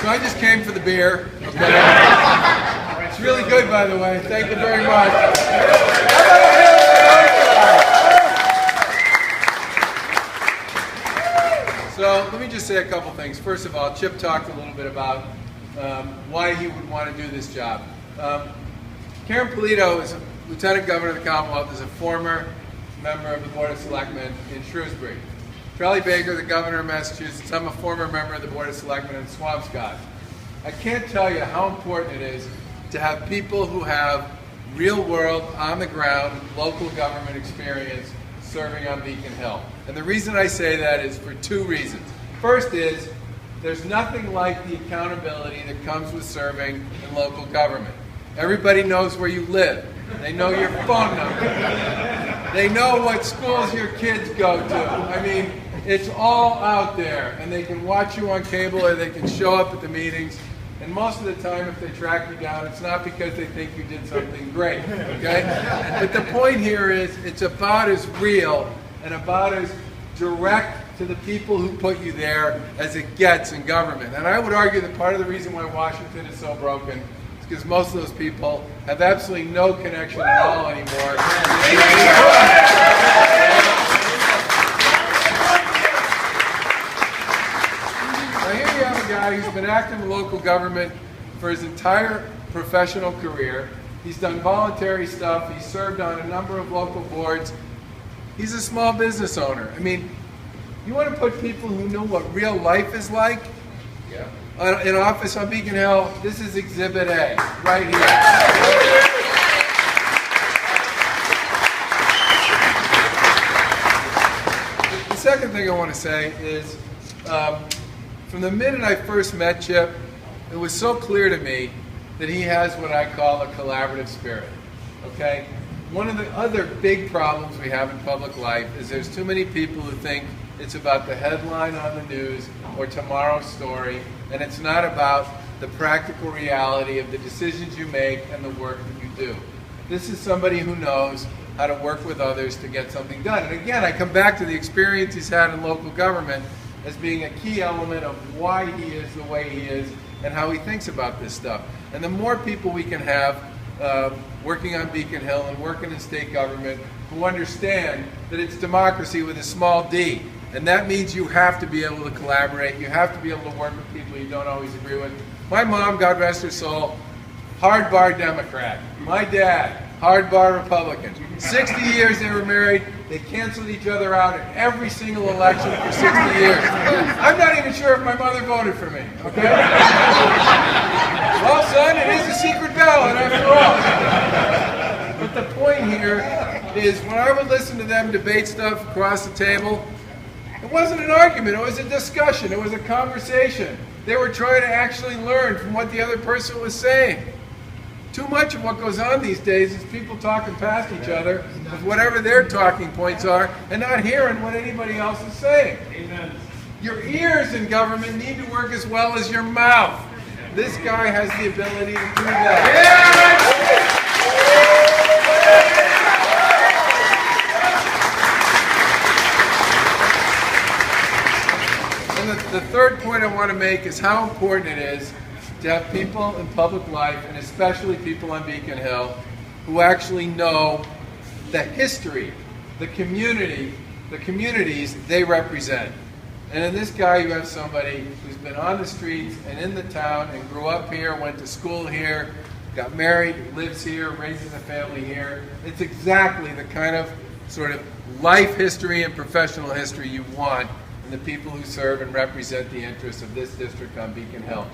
So I just came for the beer. Okay? It's really good, by the way. Thank you very much. So let me just say a couple things. First of all, Chip talked a little bit about why he would want to do this job. Karen Polito is a Lieutenant Governor of the Commonwealth, is a former member of the Board of Selectmen in Shrewsbury. Charlie Baker, the Governor of Massachusetts, I'm a former member of the Board of Selectmen in Swampscott. I can't tell you how important it is to have people who have real-world, on-the-ground, local government experience serving on Beacon Hill. And the reason I say that is for two reasons. First is, there's nothing like the accountability that comes with serving in local government. Everybody knows where you live. They know your phone number. They know what schools your kids go to. I mean, it's all out there, and they can watch you on cable or they can show up at the meetings. And most of the time, if they track you down, it's not because they think you did something great, okay? But the point here is, it's about as real and about as direct to the people who put you there as it gets in government. And I would argue that part of the reason why Washington is so broken is because most of those people have absolutely no connection at all anymore. Now here you have a guy who's been active in local government for his entire professional career. He's done voluntary stuff. He's served on a number of local boards. He's a small business owner. I mean, you want to put people who know what real life is like in office on Beacon Hill? This is Exhibit A, right here. The second thing I want to say is, from the minute I first met Chip, it was so clear to me that he has what I call a collaborative spirit, okay? One of the other big problems we have in public life is there's too many people who think it's about the headline on the news or tomorrow's story, and it's not about the practical reality of the decisions you make and the work that you do. This is somebody who knows how to work with others to get something done. And again, I come back to the experience he's had in local government as being a key element of why he is the way he is and how he thinks about this stuff. And the more people we can have working on Beacon Hill and working in state government who understand that it's democracy with a small d. And that means you have to be able to collaborate. You have to be able to work with people you don't always agree with. My mom, God rest her soul, hard-bar Democrat. My dad, hard-bar Republican. 60 years they were married. They canceled each other out at every single election for 60 years. I'm not even sure if my mother voted for me, okay? Well, son, it is a secret ballot after all. But the point here is when I would listen to them debate stuff across the table, it wasn't an argument, it was a discussion, it was a conversation. They were trying to actually learn from what the other person was saying. Too much of what goes on these days is people talking past each other with whatever their talking points are and not hearing what anybody else is saying. Amen. Your ears in government need to work as well as your mouth. This guy has the ability to do that. And the third point I want to make is how important it is to have people in public life, and especially people on Beacon Hill, who actually know the history, the communities they represent. And in this guy, you have somebody who's been on the streets and in the town and grew up here, went to school here, got married, lives here, raises a family here. It's exactly the kind of sort of life history and professional history you want in the people who serve and represent the interests of this district on Beacon Hill.